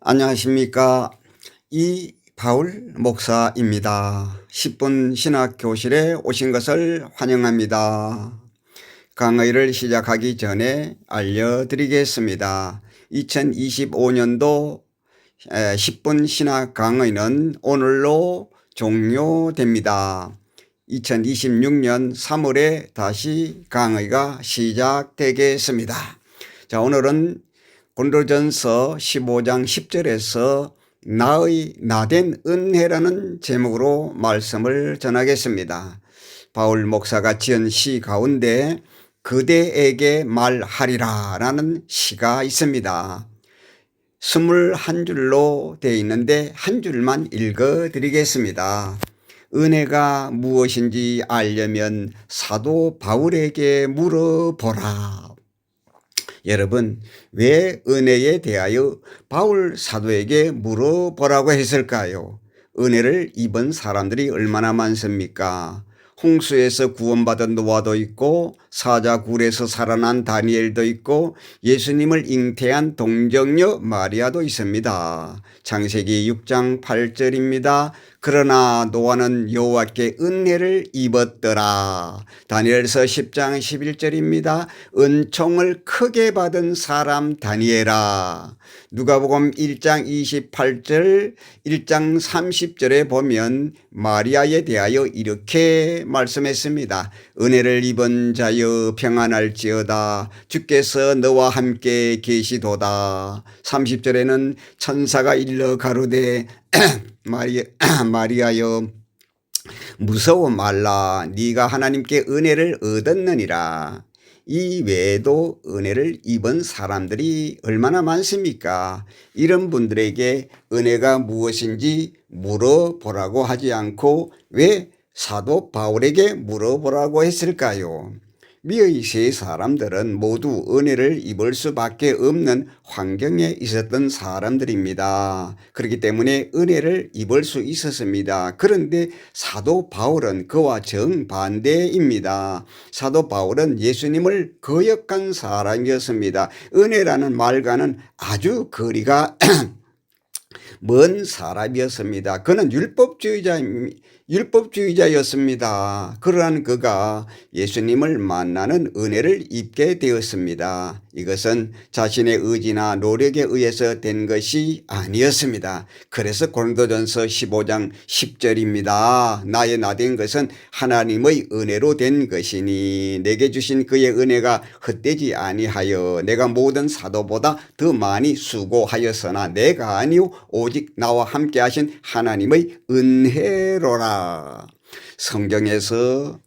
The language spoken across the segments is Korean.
안녕하십니까. 이 바울 목사입니다. 10분 신학교실에 오신 것을 환영합니다. 강의를 시작하기 전에 알려드리겠습니다. 2025년도 10분 신학 강의는 오늘로 종료됩니다. 2026년 3월에 다시 강의가 시작되겠습니다. 자, 오늘은 고린도전서 15장 10절에서 나의 나된 은혜라는 제목으로 말씀을 전하겠습니다. 바울 목사가 지은 시 가운데 그대에게 말하리라 라는 시가 있습니다. 21줄로 되어 있는데 한 줄만 읽어드리겠습니다. 은혜가 무엇인지 알려면 사도 바울에게 물어보라. 여러분, 왜 은혜에 대하여 바울 사도에게 물어보라고 했을까요? 은혜를 입은 사람들이 얼마나 많습니까? 홍수에서 구원받은 노아도 있고 사자굴에서 살아난 다니엘도 있고 예수님을 잉태한 동정녀 마리아도 있습니다. 창세기 6장 8절입니다. 그러나 노아는 여호와께 은혜를 입었더라. 다니엘서 10장 11절입니다. 은총을 크게 받은 사람 다니엘아. 누가복음 1장 28절 1장 30절에 보면 마리아에 대하여 이렇게 말씀했습니다. 은혜를 입은 자여 평안할지어다. 주께서 너와 함께 계시도다. 30절에는 천사가 일러 가로되 마리아여 무서워 말라. 네가 하나님께 은혜를 얻었느니라. 이 외에도 은혜를 입은 사람들이 얼마나 많습니까? 이런 분들에게 은혜가 무엇인지 물어보라고 하지 않고 왜 사도 바울에게 물어보라고 했을까요? 미의 세 사람들은 모두 은혜를 입을 수밖에 없는 환경에 있었던 사람들입니다. 그렇기 때문에 은혜를 입을 수 있었습니다. 그런데 사도 바울은 그와 정반대입니다. 사도 바울은 예수님을 거역한 사람이었습니다. 은혜라는 말과는 아주 거리가 먼 사람이었습니다. 그는 율법주의자였습니다. 그러한 그가 예수님을 만나는 은혜를 입게 되었습니다. 이것은 자신의 의지나 노력에 의해서 된 것이 아니었습니다. 그래서 고린도전서 15장 10절입니다. 나의 나된 것은 하나님의 은혜로 된 것이니 내게 주신 그의 은혜가 헛되지 아니하여 내가 모든 사도보다 더 많이 수고하였으나 내가 아니요 오직 나와 함께 하신 하나님의 은혜로라. 성경에서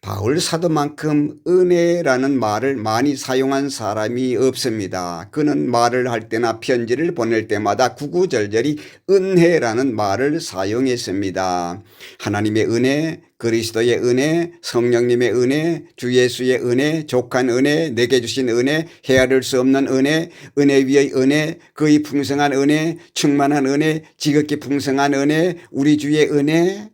바울 사도만큼 은혜라는 말을 많이 사용한 사람이 없습니다. 그는 말을 할 때나 편지를 보낼 때마다 구구절절히 은혜라는 말을 사용했습니다. 하나님의 은혜, 그리스도의 은혜, 성령님의 은혜, 주 예수의 은혜, 족한 은혜, 내게 주신 은혜, 헤아릴 수 없는 은혜, 은혜 위의 은혜, 그의 풍성한 은혜, 충만한 은혜, 지극히 풍성한 은혜, 우리 주의 은혜.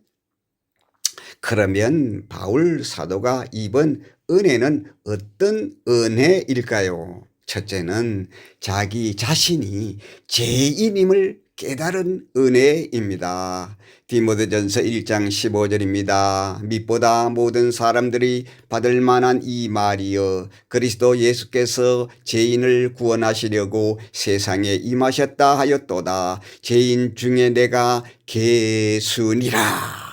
그러면 바울 사도가 입은 은혜는 어떤 은혜일까요? 첫째는 자기 자신이 죄인임을 깨달은 은혜입니다. 디모데전서 1장 15절입니다. 밑보다 모든 사람들이 받을 만한 이 말이여 그리스도 예수께서 죄인을 구원하시려고 세상에 임하셨다 하였도다. 죄인 중에 내가 괴순이라.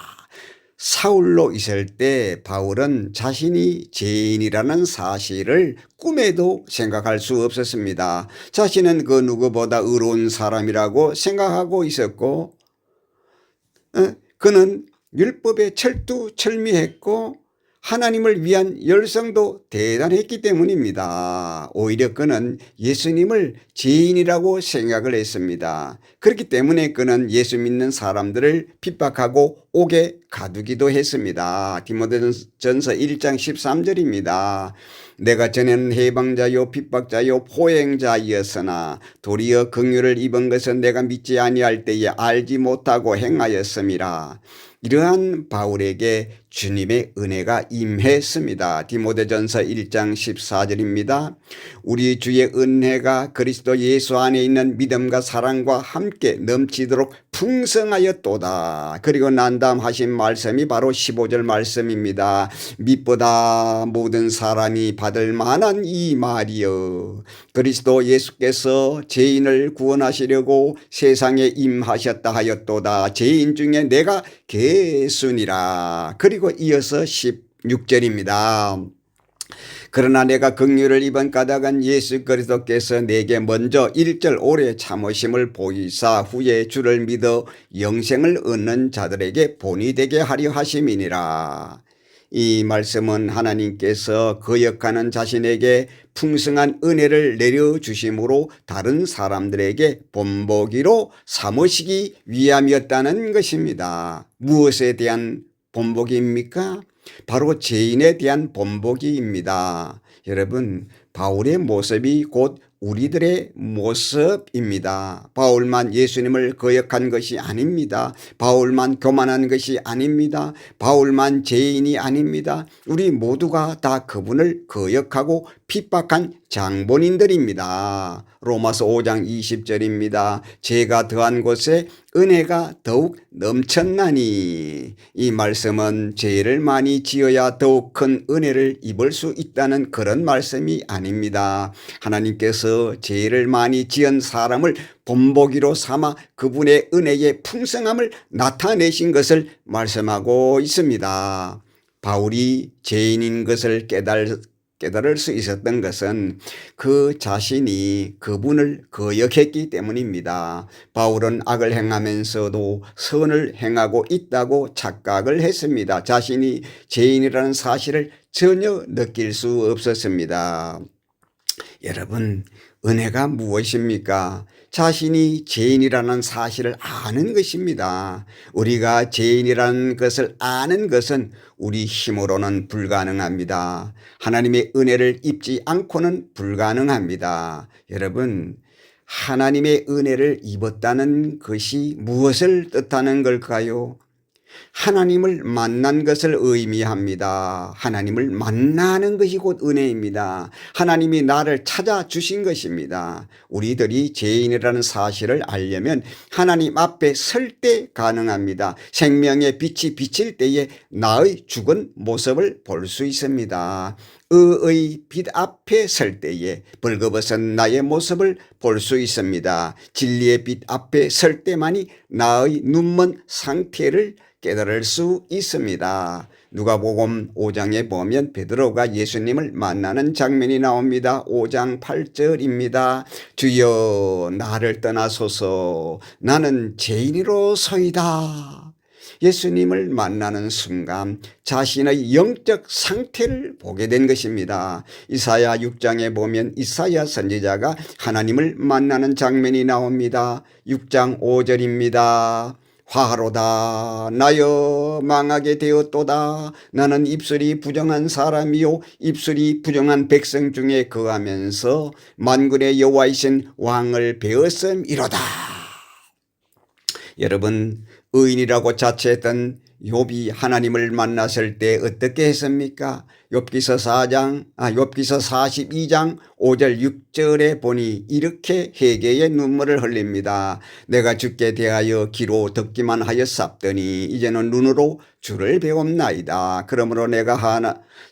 사울로 있을 때 바울은 자신이 죄인이라는 사실을 꿈에도 생각할 수 없었습니다. 자신은 그 누구보다 의로운 사람이라고 생각하고 있었고 그는 율법에 철두철미했고 하나님을 위한 열성도 대단했기 때문입니다. 오히려 그는 예수님을 죄인이라고 생각을 했습니다. 그렇기 때문에 그는 예수 믿는 사람들을 핍박하고 옥에 가두기도 했습니다. 디모데전서 1장 13절입니다. 내가 전에는 해방자요 핍박자요 포행자이었으나 도리어 긍휼을 입은 것은 내가 믿지 아니할 때에 알지 못하고 행하였음이라. 이러한 바울에게 주님의 은혜가 임했습니다. 디모데전서 1장 14절입니다. 우리 주의 은혜가 그리스도 예수 안에 있는 믿음과 사랑과 함께 넘치도록 풍성하였도다. 그리고 난 다음 하신 말씀이 바로 15절 말씀입니다. 빛보다 모든 사람이 받을 만한 이 말이여. 그리스도 예수께서 죄인을 구원하시려고 세상에 임하셨다 하였도다. 죄인 중에 내가 개순이라. 그리고 이어서 16절입니다. 그러나 내가 긍휼을 입은 까닭은 예수 그리스도께서 내게 먼저 1절 오래 참으심을 보이사 후에 주를 믿어 영생을 얻는 자들에게 본이 되게 하려 하심이니라. 이 말씀은 하나님께서 거역하는 자신에게 풍성한 은혜를 내려주심으로 다른 사람들에게 본보기로 삼으시기 위함이었다는 것입니다. 무엇에 대한 본보기입니까? 바로 죄인에 대한 본보기입니다. 여러분, 바울의 모습이 곧 우리들의 모습입니다. 바울만 예수님을 거역한 것이 아닙니다. 바울만 교만한 것이 아닙니다. 바울만 죄인이 아닙니다. 우리 모두가 다 그분을 거역하고 핍박한 장본인들입니다. 로마서 5장 20절입니다. 죄가 더한 곳에 은혜가 더욱 넘쳤나니. 이 말씀은 죄를 많이 지어야 더욱 큰 은혜를 입을 수 있다는 그런 말씀이 아닙니다. 하나님께서 죄를 많이 지은 사람을 본보기로 삼아 그분의 은혜의 풍성함을 나타내신 것을 말씀하고 있습니다. 바울이 죄인인 것을 깨달을 수 있었던 것은 그 자신이 그분을 거역했기 때문입니다. 바울은 악을 행하면서도 선을 행하고 있다고 착각을 했습니다. 자신이 죄인이라는 사실을 전혀 느낄 수 없었습니다. 여러분, 은혜가 무엇입니까? 자신이 죄인이라는 사실을 아는 것입니다. 우리가 죄인이라는 것을 아는 것은 우리 힘으로는 불가능합니다. 하나님의 은혜를 입지 않고는 불가능합니다. 여러분, 하나님의 은혜를 입었다는 것이 무엇을 뜻하는 걸까요? 하나님을 만난 것을 의미합니다. 하나님을 만나는 것이 곧 은혜입니다. 하나님이 나를 찾아주신 것입니다. 우리들이 죄인이라는 사실을 알려면 하나님 앞에 설 때 가능합니다. 생명의 빛이 비칠 때에 나의 죽은 모습을 볼 수 있습니다. 의의 빛 앞에 설 때에 벌거벗은 나의 모습을 볼 수 있습니다. 진리의 빛 앞에 설 때만이 나의 눈먼 상태를 깨달을 수 있습니다. 누가복음 5장에 보면 베드로가 예수님을 만나는 장면이 나옵니다. 5장 8절입니다. 주여 나를 떠나소서 나는 죄인이로소이다. 예수님을 만나는 순간 자신의 영적 상태를 보게 된 것입니다. 이사야 6장에 보면 이사야 선지자가 하나님을 만나는 장면이 나옵니다. 6장 5절입니다. 화하로다 나여 망하게 되었도다. 나는 입술이 부정한 사람이요 입술이 부정한 백성 중에 거하면서 만군의 여호와이신 왕을 배웠음이로다. 여러분, 의인이라고 자처했던 욥이 하나님을 만났을 때 어떻게 했습니까? 욥기서 42장 5절 6절에 보니 이렇게 회개의 눈물을 흘립니다. 내가 주께 대하여 귀로 듣기만 하였사더니 이제는 눈으로 주를 배웁나이다. 그러므로 내가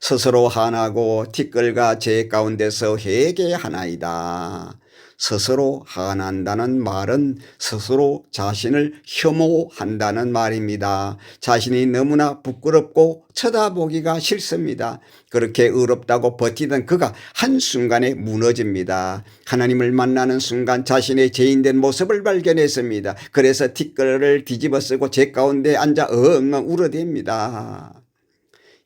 스스로 한하고 티끌과 제 가운데서 회개하나이다. 스스로 한한다는 말은 스스로 자신을 혐오한다는 말입니다. 자신이 너무나 부끄럽고 쳐다보기가 싫습니다. 그렇게 의롭다고 버티던 그가 한순간에 무너집니다. 하나님을 만나는 순간 자신의 죄인된 모습을 발견했습니다. 그래서 티끌을 뒤집어 쓰고 제 가운데 앉아 엉엉 울어댑니다.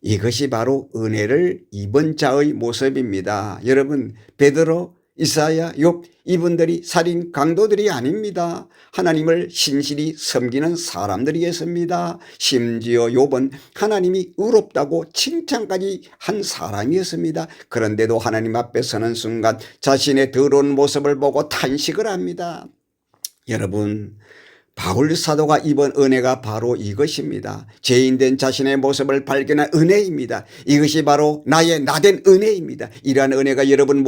이것이 바로 은혜를 입은 자의 모습입니다. 여러분, 베드로 이사야, 욥 이분들이 살인 강도들이 아닙니다. 하나님을 신실히 섬기는 사람들이었습니다. 심지어 욥은 하나님이 의롭다고 칭찬까지 한 사람이었습니다. 그런데도 하나님 앞에 서는 순간 자신의 더러운 모습을 보고 탄식을 합니다. 여러분, 바울 사도가 입은 은혜가 바로 이것입니다. 죄인된 자신의 모습을 발견한 은혜입니다. 이것이 바로 나의 나된 은혜입니다. 이러한 은혜가 여러분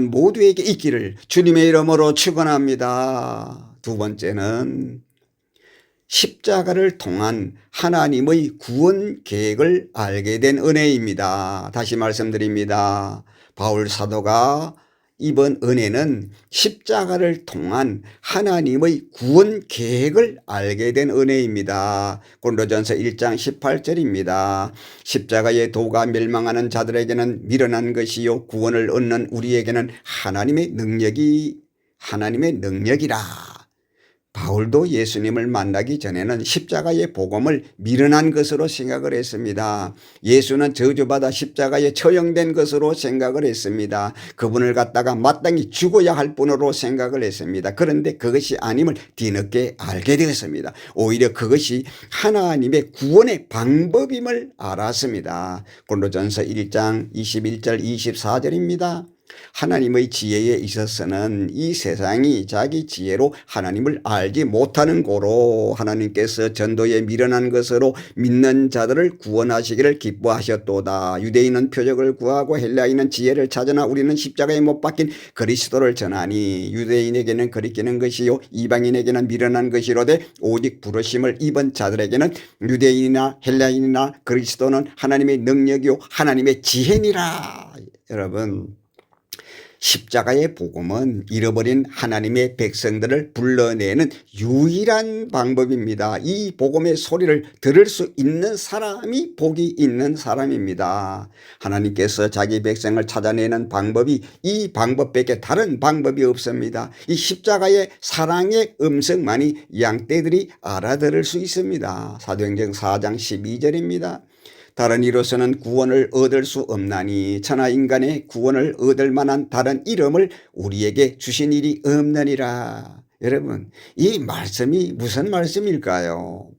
모두에게 있기를 주님의 이름으로 축원합니다. 두 번째는 십자가를 통한 하나님의 구원 계획을 알게 된 은혜입니다. 다시 말씀드립니다. 바울 사도가 이번 은혜는 십자가를 통한 하나님의 구원 계획을 알게 된 은혜입니다. 고린도전서 1장 18절입니다. 십자가의 도가 멸망하는 자들에게는 미련한 것이요 구원을 얻는 우리에게는 하나님의 능력이라. 바울도 예수님을 만나기 전에는 십자가의 복음을 미련한 것으로 생각을 했습니다. 예수는 저주받아 십자가에 처형된 것으로 생각을 했습니다. 그분을 갖다가 마땅히 죽어야 할 분으로 생각을 했습니다. 그런데 그것이 아님을 뒤늦게 알게 되었습니다. 오히려 그것이 하나님의 구원의 방법임을 알았습니다. 고린도전서 1장 21절 24절입니다. 하나님의 지혜에 있어서는 이 세상이 자기 지혜로 하나님을 알지 못하는 고로 하나님께서 전도에 미련한 것으로 믿는 자들을 구원하시기를 기뻐하셨도다. 유대인은 표적을 구하고 헬라인은 지혜를 찾으나 우리는 십자가에 못 박힌 그리스도를 전하니 유대인에게는 거리끼는 것이요 이방인에게는 미련한 것이로되 오직 부르심을 입은 자들에게는 유대인이나 헬라인이나 그리스도는 하나님의 능력이요 하나님의 지혜니라. 여러분, 십자가의 복음은 잃어버린 하나님의 백성들을 불러내는 유일한 방법입니다. 이 복음의 소리를 들을 수 있는 사람이 복이 있는 사람입니다. 하나님께서 자기 백성을 찾아내는 방법이 이 방법밖에 다른 방법이 없습니다. 이 십자가의 사랑의 음성만이 양떼들이 알아들을 수 있습니다. 사도행전 4장 12절입니다. 다른 이로서는 구원을 얻을 수 없나니 천하 인간의 구원을 얻을 만한 다른 이름을 우리에게 주신 일이 없느니라. 여러분, 이 말씀이 무슨 말씀일까요?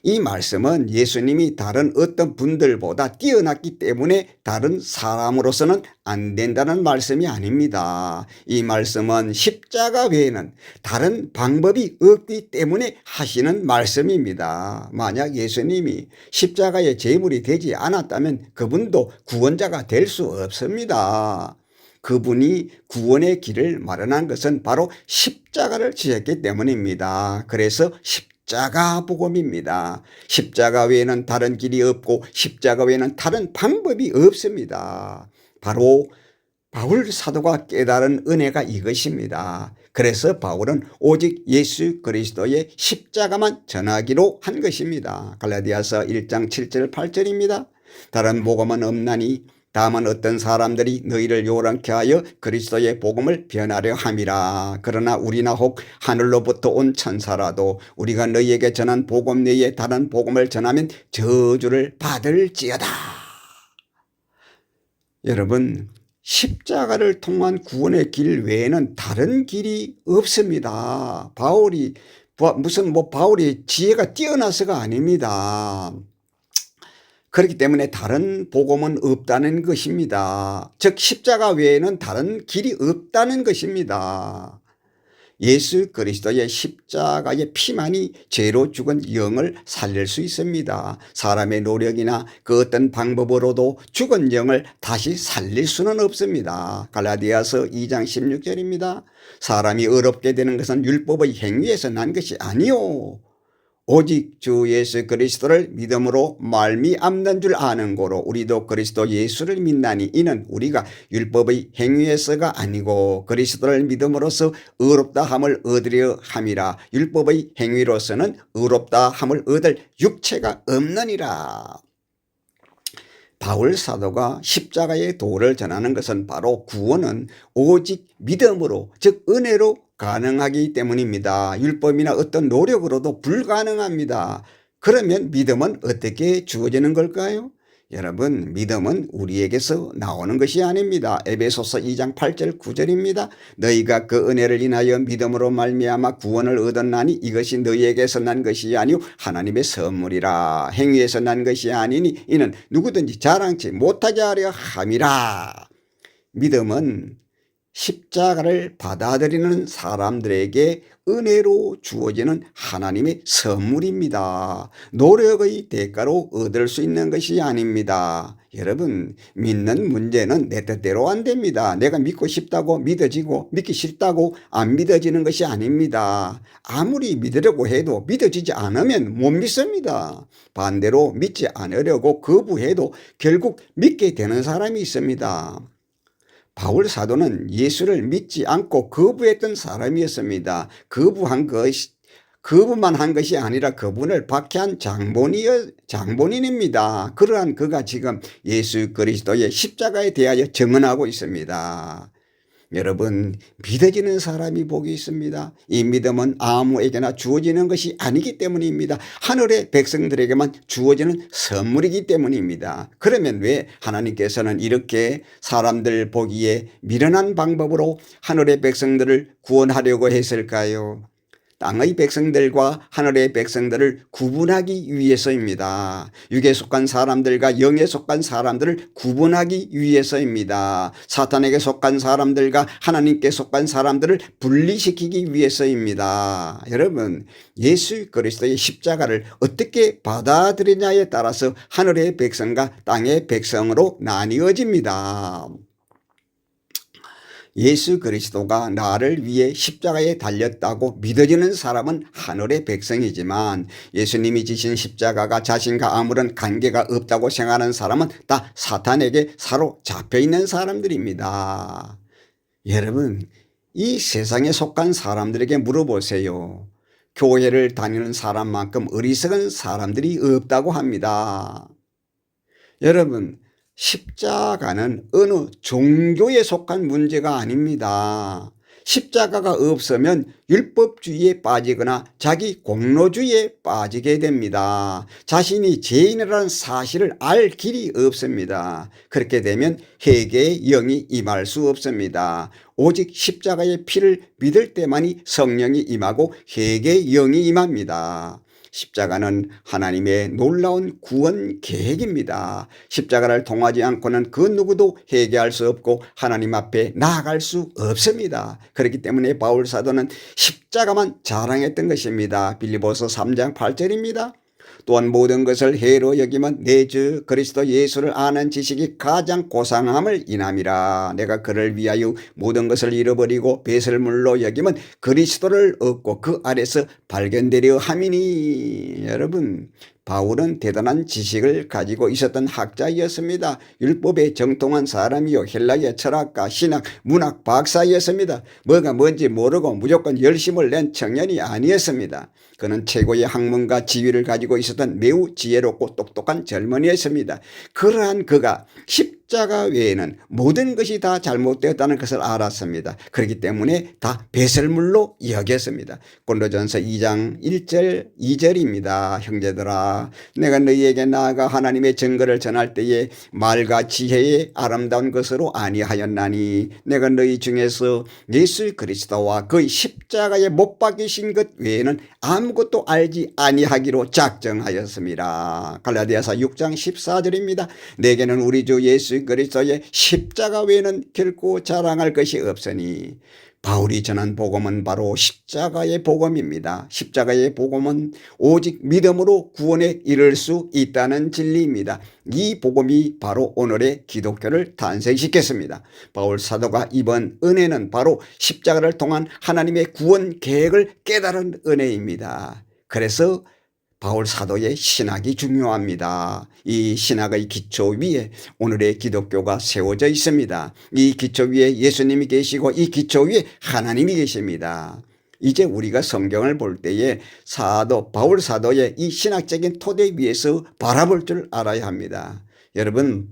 이 말씀은 예수님이 다른 어떤 분들보다 뛰어났기 때문에 다른 사람으로서는 안 된다는 말씀이 아닙니다. 이 말씀은 십자가 외에는 다른 방법이 없기 때문에 하시는 말씀입니다. 만약 예수님이 십자가의 제물이 되지 않았다면 그분도 구원자가 될 수 없습니다. 그분이 구원의 길을 마련한 것은 바로 십자가를 지었기 때문입니다. 그래서 십자가 복음입니다. 십자가 외에는 다른 길이 없고 십자가 외에는 다른 방법이 없습니다. 바로 바울 사도가 깨달은 은혜가 이것입니다. 그래서 바울은 오직 예수 그리스도의 십자가만 전하기로 한 것입니다. 갈라디아서 1장 7절 8절입니다. 다른 복음은 없나니 다만 어떤 사람들이 너희를 요란케 하여 그리스도의 복음을 변하려 함이라. 그러나 우리나 혹 하늘로부터 온 천사라도 우리가 너희에게 전한 복음 내에 다른 복음을 전하면 저주를 받을지어다. 여러분, 십자가를 통한 구원의 길 외에는 다른 길이 없습니다. 바울이 지혜가 뛰어나서가 아닙니다. 그렇기 때문에 다른 복음은 없다는 것입니다. 즉 십자가 외에는 다른 길이 없다는 것입니다. 예수 그리스도의 십자가의 피만이 죄로 죽은 영을 살릴 수 있습니다. 사람의 노력이나 그 어떤 방법으로도 죽은 영을 다시 살릴 수는 없습니다. 갈라디아서 2장 16절입니다. 사람이 의롭게 되는 것은 율법의 행위에서 난 것이 아니요 오직 주 예수 그리스도를 믿음으로 말미암는 줄 아는 고로 우리도 그리스도 예수를 믿나니 이는 우리가 율법의 행위에서가 아니고 그리스도를 믿음으로써 의롭다 함을 얻으려 함이라. 율법의 행위로서는 의롭다 함을 얻을 육체가 없느니라. 바울 사도가 십자가의 도를 전하는 것은 바로 구원은 오직 믿음으로 즉 은혜로 가능하기 때문입니다. 율법이나 어떤 노력으로도 불가능합니다. 그러면 믿음은 어떻게 주어지는 걸까요? 여러분, 믿음은 우리에게서 나오는 것이 아닙니다. 에베소서 2장 8절 9절입니다. 너희가 그 은혜를 인하여 믿음으로 말미암아 구원을 얻었나니 이것이 너희에게서 난 것이 아니요 하나님의 선물이라. 행위에서 난 것이 아니니 이는 누구든지 자랑치 못하게 하려 함이라. 믿음은 십자가를 받아들이는 사람들에게 은혜로 주어지는 하나님의 선물입니다. 노력의 대가로 얻을 수 있는 것이 아닙니다. 여러분, 믿는 문제는 내 뜻대로 안 됩니다. 내가 믿고 싶다고 믿어지고 믿기 싫다고 안 믿어지는 것이 아닙니다. 아무리 믿으려고 해도 믿어지지 않으면 못 믿습니다. 반대로 믿지 않으려고 거부해도 결국 믿게 되는 사람이 있습니다. 바울 사도는 예수를 믿지 않고 거부했던 사람이었습니다. 거부만 한 것이 아니라 그분을 박해한 장본인입니다. 그러한 그가 지금 예수 그리스도의 십자가에 대하여 증언하고 있습니다. 여러분, 믿어지는 사람이 복이 있습니다. 이 믿음은 아무에게나 주어지는 것이 아니기 때문입니다. 하늘의 백성들에게만 주어지는 선물이기 때문입니다. 그러면 왜 하나님께서는 이렇게 사람들 보기에 미련한 방법으로 하늘의 백성들을 구원하려고 했을까요? 땅의 백성들과 하늘의 백성들을 구분하기 위해서입니다. 육에 속한 사람들과 영에 속한 사람들을 구분하기 위해서입니다. 사탄에게 속한 사람들과 하나님께 속한 사람들을 분리시키기 위해서입니다. 여러분, 예수 그리스도의 십자가를 어떻게 받아들이냐에 따라서 하늘의 백성과 땅의 백성으로 나뉘어집니다. 예수 그리스도가 나를 위해 십자가에 달렸다고 믿어지는 사람은 하늘의 백성이지만 예수님이 지신 십자가가 자신과 아무런 관계가 없다고 생각하는 사람은 다 사탄에게 사로잡혀 있는 사람들입니다. 여러분, 이 세상에 속한 사람들에게 물어보세요. 교회를 다니는 사람만큼 어리석은 사람들이 없다고 합니다. 여러분, 십자가는 어느 종교에 속한 문제가 아닙니다. 십자가가 없으면 율법주의에 빠지거나 자기 공로주의에 빠지게 됩니다. 자신이 죄인이라는 사실을 알 길이 없습니다. 그렇게 되면 회개의 영이 임할 수 없습니다. 오직 십자가의 피를 믿을 때만이 성령이 임하고 회개의 영이 임합니다. 십자가는 하나님의 놀라운 구원 계획입니다. 십자가를 통하지 않고는 그 누구도 회개할 수 없고 하나님 앞에 나아갈 수 없습니다. 그렇기 때문에 바울 사도는 십자가만 자랑했던 것입니다. 빌립보서 3장 8절입니다. 또한 모든 것을 해로 여기면 내 주 그리스도 예수를 아는 지식이 가장 고상함을 인함이라. 내가 그를 위하여 모든 것을 잃어버리고 배설물로 여기면 그리스도를 얻고 그 아래서 발견되려 함이니. 여러분, 바울은 대단한 지식을 가지고 있었던 학자였습니다. 율법에 정통한 사람이요 헬라의 철학가, 신학, 문학 박사였습니다. 뭐가 뭔지 모르고 무조건 열심을 낸 청년이 아니었습니다. 그는 최고의 학문과 지위를 가지고 있었던 매우 지혜롭고 똑똑한 젊은이였습니다. 그러한 그가 십자가 외에는 모든 것이 다 잘못되었다는 것을 알았습니다. 그렇기 때문에 다 배설물로 여겼습니다. 고린도전서 2장 1절 2절입니다. 형제들아, 내가 너희에게 나아가 하나님의 증거를 전할 때에 말과 지혜의 아름다운 것으로 아니하였나니 내가 너희 중에서 예수 그리스도와 그의 십자가에 못 박이신 것 외에는 아무것도 알지 아니하기로 작정하였습니다. 갈라디아서 6장 14절입니다. 내게는 우리 주 예수 그리스도의 십자가 외에는 결코 자랑할 것이 없으니. 바울이 전한 복음은 바로 십자가의 복음입니다. 십자가의 복음은 오직 믿음으로 구원에 이를 수 있다는 진리입니다. 이 복음이 바로 오늘의 기독교를 탄생시켰습니다. 바울 사도가 입은 은혜는 바로 십자가를 통한 하나님의 구원 계획을 깨달은 은혜입니다. 그래서 바울 사도의 신학이 중요합니다. 이 신학의 기초 위에 오늘의 기독교가 세워져 있습니다. 이 기초 위에 예수님이 계시고 이 기초 위에 하나님이 계십니다. 이제 우리가 성경을 볼 때에 바울 사도의 이 신학적인 토대 위에서 바라볼 줄 알아야 합니다. 여러분,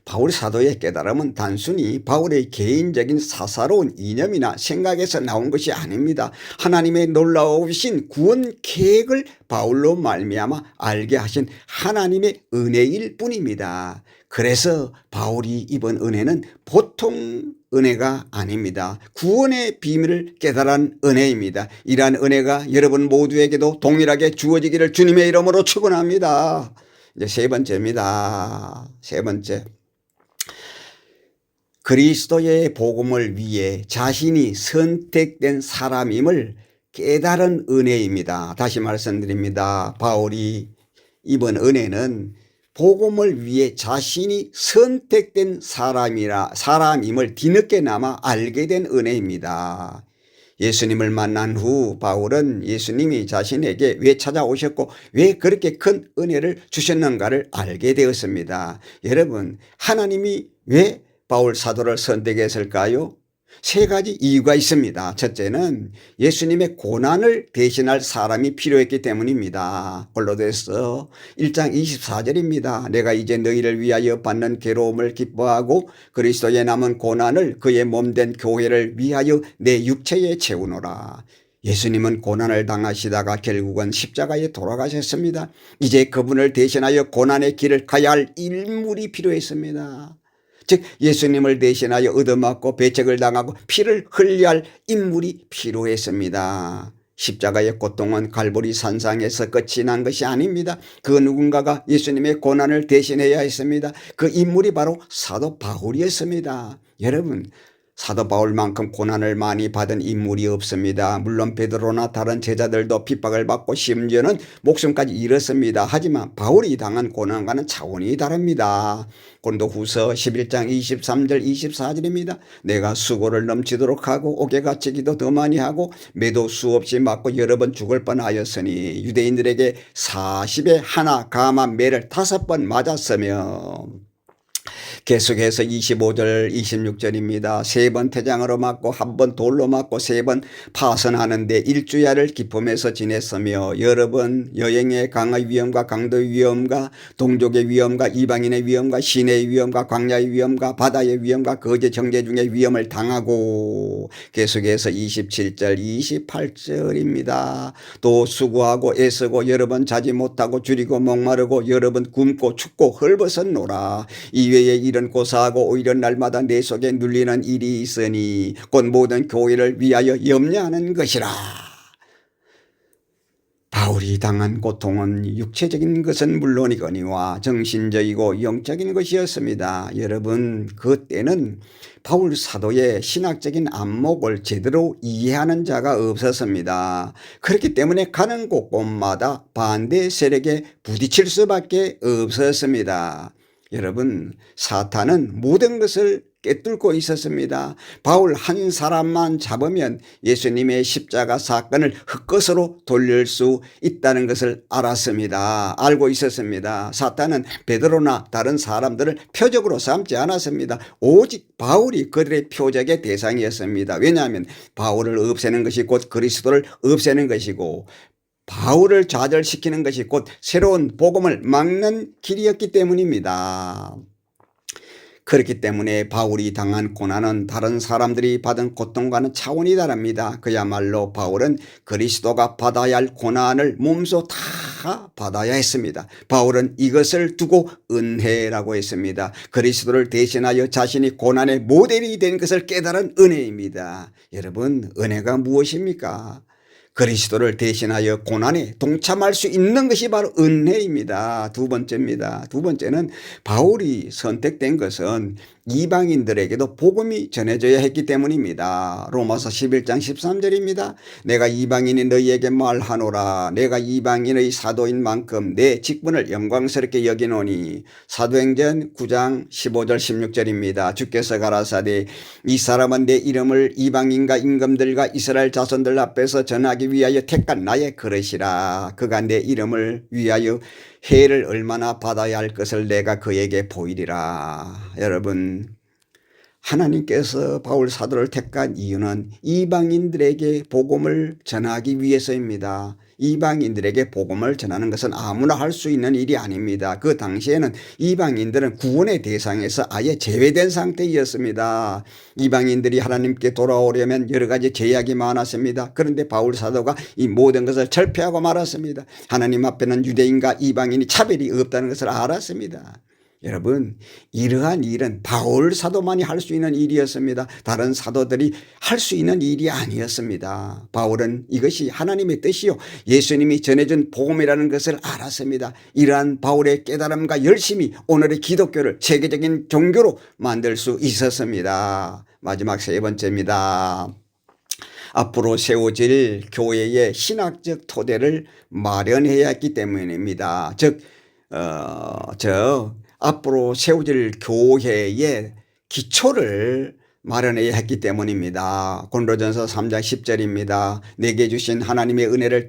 바울 사도의 깨달음은 단순히 바울의 개인적인 사사로운 이념이나 생각에서 나온 것이 아닙니다. 하나님의 놀라우신 구원 계획을 바울로 말미암아 알게 하신 하나님의 은혜일 뿐입니다. 그래서 바울이 입은 은혜는 보통 은혜가 아닙니다. 구원의 비밀을 깨달은 은혜입니다. 이러한 은혜가 여러분 모두에게도 동일하게 주어지기를 주님의 이름으로 축원합니다. 이제 세 번째입니다. 세 번째. 그리스도의 복음을 위해 자신이 선택된 사람임을 깨달은 은혜입니다. 다시 말씀드립니다. 바울이 입은 은혜는 복음을 위해 자신이 선택된 사람임을 뒤늦게나마 알게 된 은혜입니다. 예수님을 만난 후 바울은 예수님이 자신에게 왜 찾아오셨고 왜 그렇게 큰 은혜를 주셨는가를 알게 되었습니다. 여러분, 하나님이 왜 바울 사도를 선택했을까요? 세 가지 이유가 있습니다. 첫째는 예수님의 고난을 대신할 사람이 필요했기 때문입니다. 골로새서 1장 24절입니다. 내가 이제 너희를 위하여 받는 괴로움을 기뻐하고 그리스도의 남은 고난을 그의 몸된 교회를 위하여 내 육체에 채우노라. 예수님은 고난을 당하시다가 결국은 십자가에 돌아가셨습니다. 이제 그분을 대신하여 고난의 길을 가야 할 인물이 필요했습니다. 즉 예수님을 대신하여 얻어맞고 배척을 당하고 피를 흘려야 할 인물이 필요했습니다. 십자가의 고통은 갈보리 산상에서 끝이 난 것이 아닙니다. 그 누군가가 예수님의 고난을 대신해야 했습니다. 그 인물이 바로 사도 바울이었습니다. 여러분, 사도 바울만큼 고난을 많이 받은 인물이 없습니다. 물론 베드로나 다른 제자들도 핍박을 받고 심지어는 목숨까지 잃었습니다. 하지만 바울이 당한 고난과는 차원이 다릅니다. 고린도후서 11장 23절 24절입니다. 내가 수고를 넘치도록 하고 옥에 갇히기도 더 많이 하고 매도 수없이 맞고 여러 번 죽을 뻔하였으니 유대인들에게 40에 하나 감한 매를 5번 맞았으며 계속해서 25절 26절입니다. 3번 태장으로 맞고 1번 돌로 맞고 3번 파선하는데 일주야를 기품에서 지냈으며 여러 번 여행의 강의 위험과 강도의 위험과 동족의 위험과 이방인의 위험과 시내의 위험과 광야의 위험과 바다의 위험과 거제 정제 중의 위험을 당하고 계속해서 27절 28절입니다. 또 수고하고 애쓰고 여러 번 자지 못하고 줄이고 목마르고 여러 번 굶고 춥고 헐벗었노라. 이외에 이런 고사하고 오히려 날마다 내 속에 눌리는 일이 있으니 곧 모든 교회를 위하여 염려하는 것이라. 바울이 당한 고통은 육체적인 것은 물론이거니와 정신적이고 영적인 것이었습니다. 여러분, 그때는 바울 사도의 신학적인 안목을 제대로 이해하는 자가 없었습니다. 그렇기 때문에 가는 곳곳마다 반대 세력에 부딪힐 수밖에 없었습니다. 여러분, 사탄은 모든 것을 꿰뚫고 있었습니다. 바울 한 사람만 잡으면 예수님의 십자가 사건을 흙것으로 돌릴 수 있다는 것을 알았습니다. 알고 있었습니다. 사탄은 베드로나 다른 사람들을 표적으로 삼지 않았습니다. 오직 바울이 그들의 표적의 대상이었습니다. 왜냐하면 바울을 없애는 것이 곧 그리스도를 없애는 것이고 바울을 좌절시키는 것이 곧 새로운 복음을 막는 길이었기 때문입니다. 그렇기 때문에 바울이 당한 고난은 다른 사람들이 받은 고통과는 차원이 다릅니다. 그야말로 바울은 그리스도가 받아야 할 고난을 몸소 다 받아야 했습니다. 바울은 이것을 두고 은혜라고 했습니다. 그리스도를 대신하여 자신이 고난의 모델이 된 것을 깨달은 은혜입니다. 여러분, 은혜가 무엇입니까? 그리스도를 대신하여 고난에 동참할 수 있는 것이 바로 은혜입니다. 두 번째입니다. 두 번째는 바울이 선택된 것은 이방인들에게도 복음이 전해져야 했기 때문입니다. 로마서 11장 13절입니다. 내가 이방인이 너희에게 말하노라. 내가 이방인의 사도인 만큼 내 직분을 영광스럽게 여기노니. 사도행전 9장 15절 16절입니다. 주께서 가라사대 이 사람은 내 이름을 이방인과 임금들과 이스라엘 자손들 앞에서 전하기 위하여 택한 나의 그릇이라. 그가 내 이름을 위하여 해를 얼마나 받아야 할 것을 내가 그에게 보이리라. 여러분, 하나님께서 바울 사도를 택한 이유는 이방인들에게 복음을 전하기 위해서입니다. 이방인들에게 복음을 전하는 것은 아무나 할 수 있는 일이 아닙니다. 그 당시에는 이방인들은 구원의 대상에서 아예 제외된 상태였습니다. 이방인들이 하나님께 돌아오려면 여러 가지 제약이 많았습니다. 그런데 바울 사도가 이 모든 것을 철폐하고 말았습니다. 하나님 앞에는 유대인과 이방인이 차별이 없다는 것을 알았습니다. 여러분, 이러한 일은 바울 사도만이 할 수 있는 일이었습니다. 다른 사도들이 할 수 있는 일이 아니었습니다. 바울은 이것이 하나님의 뜻이요 예수님이 전해준 복음이라는 것을 알았습니다. 이러한 바울의 깨달음과 열심이 오늘의 기독교를 세계적인 종교로 만들 수 있었습니다. 마지막 세 번째입니다. 앞으로 세워질 교회의 신학적 토대를 마련해야 했기 때문입니다. 즉 앞으로 세워질 교회의 기초를 마련해야 했기 때문입니다. 고린도전서 3장 10절입니다. 내게 주신 하나님의 은혜를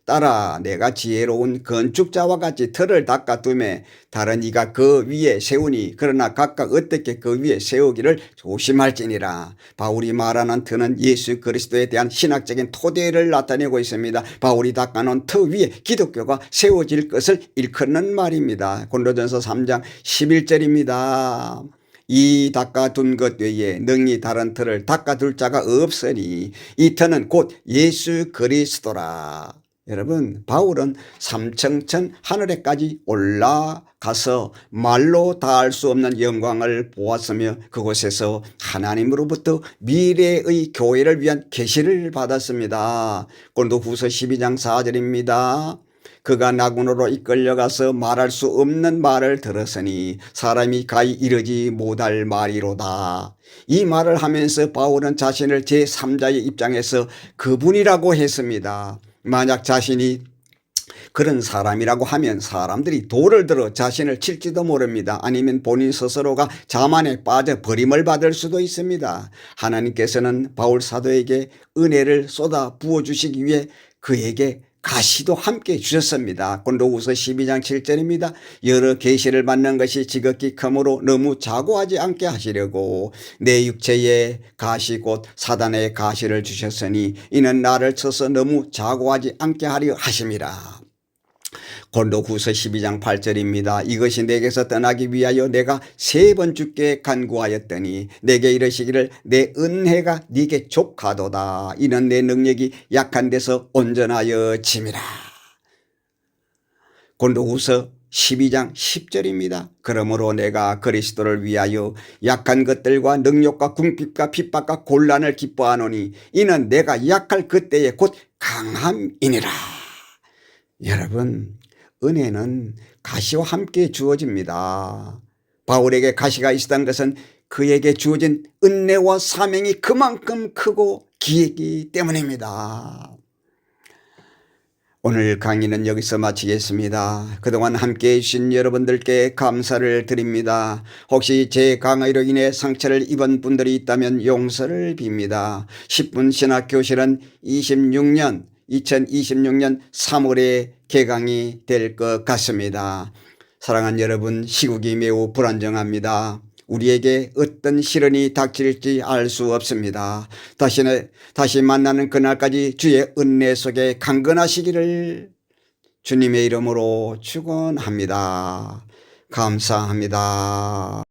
따라 내가 지혜로운 건축자와 같이 틀을 닦아두매 다른 이가 그 위에 세우니 그러나 각각 어떻게 그 위에 세우기를 조심할지니라. 바울이 말하는 틀은 예수 그리스도에 대한 신학적인 토대를 나타내고 있습니다. 바울이 닦아놓은 터 위에 기독교가 세워질 것을 일컫는 말입니다. 고린도전서 3장 11절입니다. 이 닦아둔 것 외에 능히 다른 틀을 닦아둘 자가 없으니 이 터는 곧 예수 그리스도라. 여러분, 바울은 삼층천 하늘에까지 올라가서 말로 다할 수 없는 영광을 보았으며 그곳에서 하나님으로부터 미래의 교회를 위한 계시를 받았습니다. 고린도후서 12장 4절입니다. 그가 나군으로 이끌려가서 말할 수 없는 말을 들었으니 사람이 가히 이르지 못할 말이로다. 이 말을 하면서 바울은 자신을 제3자의 입장에서 그분이라고 했습니다. 만약 자신이 그런 사람이라고 하면 사람들이 돌을 들어 자신을 칠지도 모릅니다. 아니면 본인 스스로가 자만에 빠져 버림을 받을 수도 있습니다. 하나님께서는 바울 사도에게 은혜를 쏟아 부어주시기 위해 그에게 가시도 함께 주셨습니다. 고린도후서 12장 7절입니다. 여러 계시를 받는 것이 지극히 크므로 너무 자고하지 않게 하시려고 내 육체에 가시 곧 사단의 가시를 주셨으니 이는 나를 쳐서 너무 자고하지 않게 하려 하심이라. 고린도후서 12장 8절입니다. 이것이 내게서 떠나기 위하여 내가 3번 주께 간구하였더니 내게 이르시기를 내 은혜가 네게 족하도다. 이는 내 능력이 약한 데서 온전하여 짐이라. 고린도후서 12장 10절입니다. 그러므로 내가 그리스도를 위하여 약한 것들과 능력과 궁핍과 핍박과 곤란을 기뻐하노니 이는 내가 약할 그때에 곧 강함이니라. 여러분, 은혜는 가시와 함께 주어집니다. 바울에게 가시가 있었던 것은 그에게 주어진 은혜와 사명이 그만큼 크고 기이기 때문입니다. 오늘 강의는 여기서 마치겠습니다. 그동안 함께해 주신 여러분들께 감사를 드립니다. 혹시 제 강의로 인해 상처를 입은 분들이 있다면 용서를 빕니다. 10분 신학교실은 2026년 3월에 개강이 될 것 같습니다. 사랑하는 여러분, 시국이 매우 불안정합니다. 우리에게 어떤 시련이 닥칠지 알 수 없습니다. 다시 만나는 그날까지 주의 은혜 속에 강건하시기를 주님의 이름으로 축원합니다. 감사합니다.